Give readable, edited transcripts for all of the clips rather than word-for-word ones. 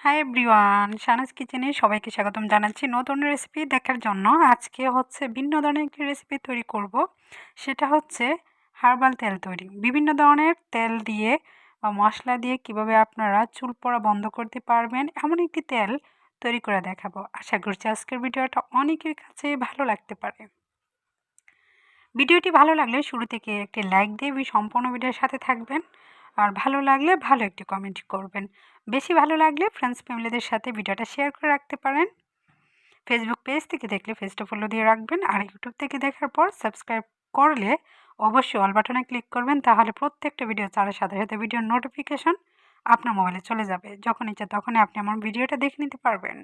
Hi everyone, Shahnaz কিচেনে সবাইকে স্বাগতম জানাচ্ছি নতুন রেসিপি দেখার জন্য। আজকে হচ্ছে ভিন্ন ধরনের একটি রেসিপি তৈরি করব। সেটা হচ্ছে হার্বাল তেল তৈরি। বিভিন্ন ধরনের তেল দিয়ে বা মশলা দিয়ে কিভাবে আপনারা চুল পড়া বন্ধ করতে পারবেন এমন একটি তেল তৈরি করে দেখাবো। আশা করছি আজকের ভিডিওটা অনেকের কাছে ভালো লাগতে পারে। ভিডিওটি ভালো লাগলে শুরু থেকে একটি লাইক দিয়ে সম্পূর্ণ ভিডিওর সাথে থাকবেন। আর ভালো লাগলে ভালো একটি কমেন্ট করবেন। বেশি ভালো লাগলে ফ্রেন্ডস ফ্যামিলিদের সাথে ভিডিওটা শেয়ার করে রাখতে পারেন। ফেসবুক পেজ থেকে দেখলে পেজটা ফলো দিয়ে রাখবেন। আর ইউটিউব থেকে দেখার পর সাবস্ক্রাইব করলে অবশ্যই অল বাটনে ক্লিক করবেন। তাহলে প্রত্যেকটা ভিডিও ছাড়ার সাথে সাথে ভিডিওর নোটিফিকেশন আপনার মোবাইলে চলে যাবে। যখন ইচ্ছা তখনই আপনি আমার ভিডিওটা দেখে নিতে পারবেন।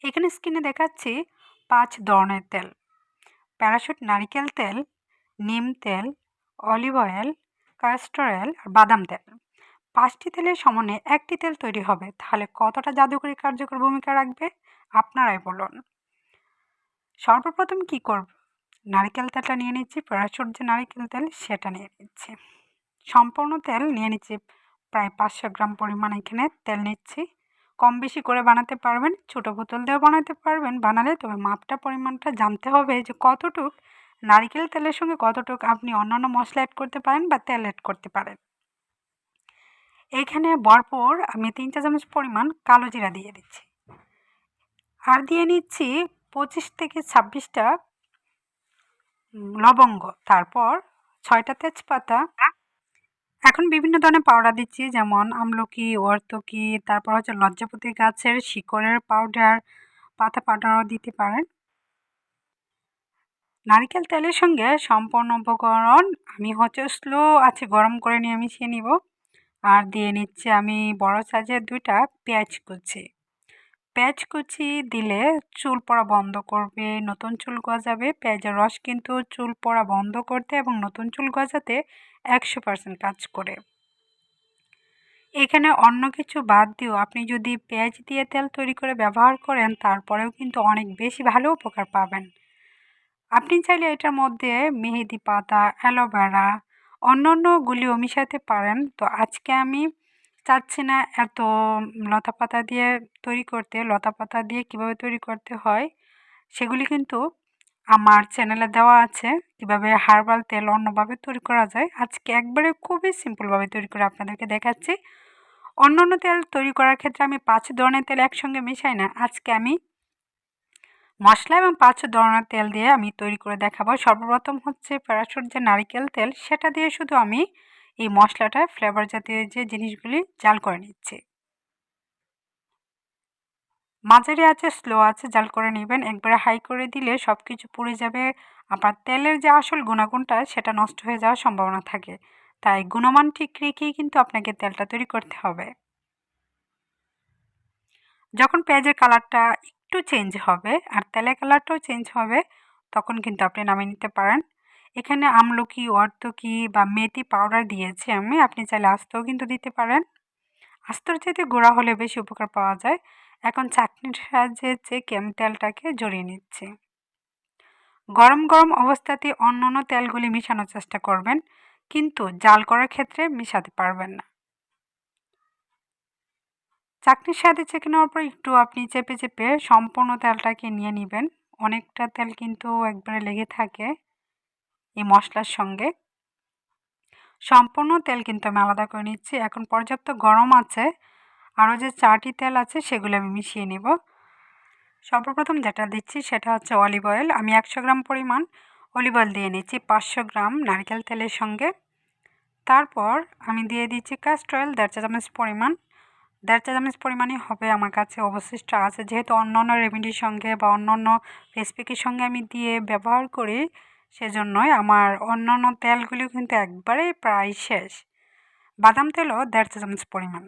এখানে স্ক্রিনে দেখাচ্ছি 5 ধরনের তেল: প্যারাশুট নারিকেল তেল, নিম তেল, অলিভ অয়েল, ক্যাস্টর অয়েল আর বাদাম তেল। 5টি তেলের সমন্বয়ে একটি তেল তৈরি হবে। তাহলে কতটা জাদুকরী কার্যকর ভূমিকা রাখবে আপনারাই বলুন। সর্বপ্রথম কি করব, নারিকেল তেলটা নিয়ে নিচ্ছি। প্যারাশুট যে নারিকেল তেল সেটা নিয়ে নিচ্ছি। সম্পূর্ণ তেল নিয়ে নিচ্ছি, প্রায় 500 গ্রাম পরিমাণ এখানে তেল নিচ্ছি। কম বেশি করে বানাতে পারবেন, ছোটো বোতল দিয়েও বানাতে পারবেন বানালে, তবে মাপটা পরিমাণটা জানতে হবে যে কতটুক নারিকেল তেলের সঙ্গে কতটুক আপনি অন্যান্য মশলা অ্যাড করতে পারেন বা তেল অ্যাড করতে পারেন। এইখানে ভরপুর আমি 3 চা চামচ পরিমাণ কালো জিরা দিয়ে দিচ্ছি। আর দিয়ে নিচ্ছি 25 থেকে 26টা লবঙ্গ, তারপর 6টা তেজপাতা। এখন বিভিন্ন ধরনের পাউডার দিচ্ছি, যেমন আমলকি, অর্তকি, তারপর হচ্ছে লজ্জাপতি গাছের শিকড়ের পাউডার, পাতা পাউডারও দিতে পারেন। নারিকেল তেলের সঙ্গে সম্পূর্ণ উপকরণ আমি হচ্ছে স্লো আছে গরম করে নিয়ে মিশিয়ে নিব। আর দিয়ে নিচ্ছি আমি বড় সাইজের 2টা পেঁয়াজ কুচি। পেঁয়াজ কুচি দিলে চুল পড়া বন্ধ করবে, নতুন চুল গজাবে। পেঁয়াজের রস কিন্তু চুল পড়া বন্ধ করতে এবং নতুন চুল গজাতে 100% কাজ করে। এখানে অন্য কিছু বাদ দিয়েও আপনি যদি পেঁয়াজ দিয়ে তেল তৈরি করে ব্যবহার করেন, তারপরেও কিন্তু অনেক বেশি ভালো উপকার পাবেন। আপনি চাইলে এটার মধ্যে মেহেদি পাতা, অ্যালোভেরা, অন্যান্যগুলিও মিশাতে পারেন। তো আজকে আমি চাচ্ছি না এত লতা পাতা দিয়ে তৈরি করতে। লতা পাতা দিয়ে কীভাবে তৈরি করতে হয় সেগুলি কিন্তু আমার চ্যানেলে দেওয়া আছে, কীভাবে হার্বাল তেল অন্যভাবে তৈরি করা যায়। আজকে একবারে খুবই সিম্পলভাবে তৈরি করে আপনাদেরকে দেখাচ্ছি। অন্যান্য তেল তৈরি করার ক্ষেত্রে আমি 5 ধরনের তেল একসঙ্গে মেশাই না। আজকে আমি মশলা এবং 5 ধরনের তেল দিয়ে আমি তৈরি করে দেখাবো। সর্বপ্রথম হচ্ছে প্যারাশুট যে নারিকেল তেল, সেটা দিয়ে শুধু আমি এই মশলাটা ফ্লেভার জাতীয় যে জিনিসগুলি জাল করে নিচ্ছি। মাঝারি আছে, স্লো আছে জাল করে নেবেন। একবারে হাই করে দিলে সব কিছু পুড়ে যাবে, আবার তেলের যে আসল গুণাগুণটা সেটা নষ্ট হয়ে যাওয়ার সম্ভাবনা থাকে। তাই গুণমান ঠিক রেখেই কিন্তু আপনাকে তেলটা তৈরি করতে হবে। যখন পেঁয়াজের কালারটা একটু চেঞ্জ হবে আর তেলের কালারটাও চেঞ্জ হবে, তখন কিন্তু আপনি নামিয়ে নিতে পারেন। এখানে আমলকি, অর্তকি বা মেথি পাউডার দিয়েছি আমি, আপনি চাইলে আস্তেও কিন্তু দিতে পারেন। আস্তর চাইতে গুঁড়া হলে বেশি উপকার পাওয়া যায়। এখন চাটনির সাহায্যে চেকে আমি তেলটাকে জড়িয়ে নিচ্ছি। গরম গরম অবস্থাতে অন্য তেলগুলি মিশানোর চেষ্টা করবেন, কিন্তু জাল করার ক্ষেত্রে মিশাতে পারবেন না। চাটনির সাথে চেকে নেওয়ার পর একটু আপনি চেপে চেপে সম্পূর্ণ তেলটাকে নিয়ে নেবেন। অনেকটা তেল কিন্তু একবারে লেগে থাকে এই মশলার সঙ্গে। সম্পূর্ণ তেল কিন্তু আমি আলাদা করে নিচ্ছি। এখন পর্যাপ্ত গরম আছে, আরও যে 4টি তেল আছে সেগুলো আমি মিশিয়ে নেব। সর্বপ্রথম যেটা দিচ্ছি সেটা হচ্ছে অলিভ অয়েল। আমি 100 গ্রাম পরিমাণ অলিভ অয়েল দিয়ে নিচ্ছি 500 গ্রাম নারকেল তেলের সঙ্গে। তারপর আমি দিয়ে দিচ্ছি ক্যাস্টর অয়েল 1.5 চা চামচ পরিমাণ। 1.5 চা চামচ পরিমাণই হবে আমার কাছে অবশিষ্ট আছে, যেহেতু অন্যান্য রেমেডির সঙ্গে বা অন্যান্য রেসিপির সঙ্গে আমি দিয়ে ব্যবহার করি, সেজন্যই আমার অন্যান্য তেলগুলিও কিন্তু একবারে প্রায় শেষ। বাদাম তেলও 1.5 চা চামচ পরিমাণ।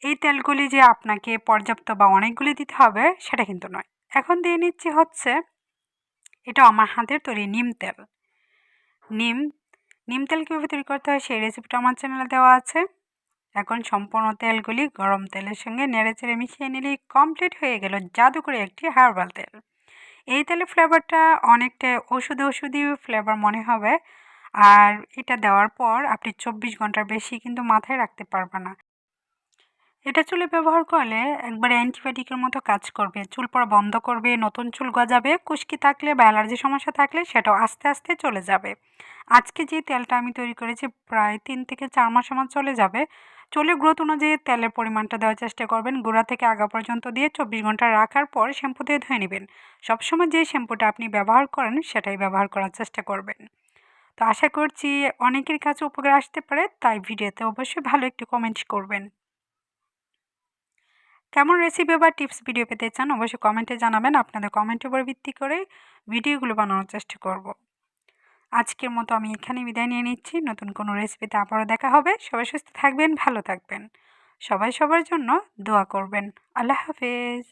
এই তেলগুলি যে আপনাকে পর্যাপ্ত বা অনেকগুলি দিতে হবে সেটা কিন্তু নয়। এখন দিয়ে নিচ্ছি হচ্ছে, এটা আমার হাতের তৈরি নিম তেল। নিম তেল কীভাবে তৈরি করতে হয় সেই রেসিপিটা আমার চ্যানেলে দেওয়া আছে। এখন সম্পূর্ণ তেলগুলি গরম তেলের সঙ্গে নেড়েচেড়ে মিশিয়ে নিলেই কমপ্লিট হয়ে গেল জাদুকরি একটি হার্বাল তেল। এই তেলের ফ্লেভারটা অনেকটা ওষুধি ফ্লেভার মনে হবে। আর এটা দেওয়ার পর আপনি 24 ঘন্টার বেশি কিন্তু মাথায় রাখতে পারবেন না। এটা চুলে ব্যবহার করলে একবারে অ্যান্টিবায়োটিকের মতো কাজ করবে, চুল পড়া বন্ধ করবে, নতুন চুল গজাবে, খুশকি থাকলে বা অ্যালার্জি সমস্যা থাকলে সেটাও আস্তে আস্তে চলে যাবে। আজকে যে তেলটা আমি তৈরি করেছি প্রায় ৩ থেকে ৪ মাস আমার চলে যাবে। চুলের গ্রোথ অনুযায়ী তেলের পরিমাণটা দেওয়ার চেষ্টা করবেন। গোড়া থেকে আগা পর্যন্ত দিয়ে ২৪ ঘন্টা রাখার পর শ্যাম্পু দিয়ে ধুয়ে নেবেন। সবসময় যে শ্যাম্পুটা আপনি ব্যবহার করেন সেটাই ব্যবহার করার চেষ্টা করবেন। তো আশা করছি অনেকের কাছে উপকার আসতে পারে, তাই ভিডিওতে অবশ্যই ভালো একটু কমেন্ট করবেন। কেমন রেসিপি বা টিপস ভিডিও পেতে চান অবশ্যই কমেন্টে জানাবেন। আপনাদের কমেন্টের উপর ভিত্তি করে ভিডিওগুলো বানানোর চেষ্টা করব। আজকের মতো আমি এখানে বিদায় নিয়ে নিচ্ছি। নতুন কোনো রেসিপিতে আবারও দেখা হবে। সবাই সুস্থ থাকবেন, ভালো থাকবেন। সবাই সবার জন্য দোয়া করবেন। আল্লাহ হাফেজ।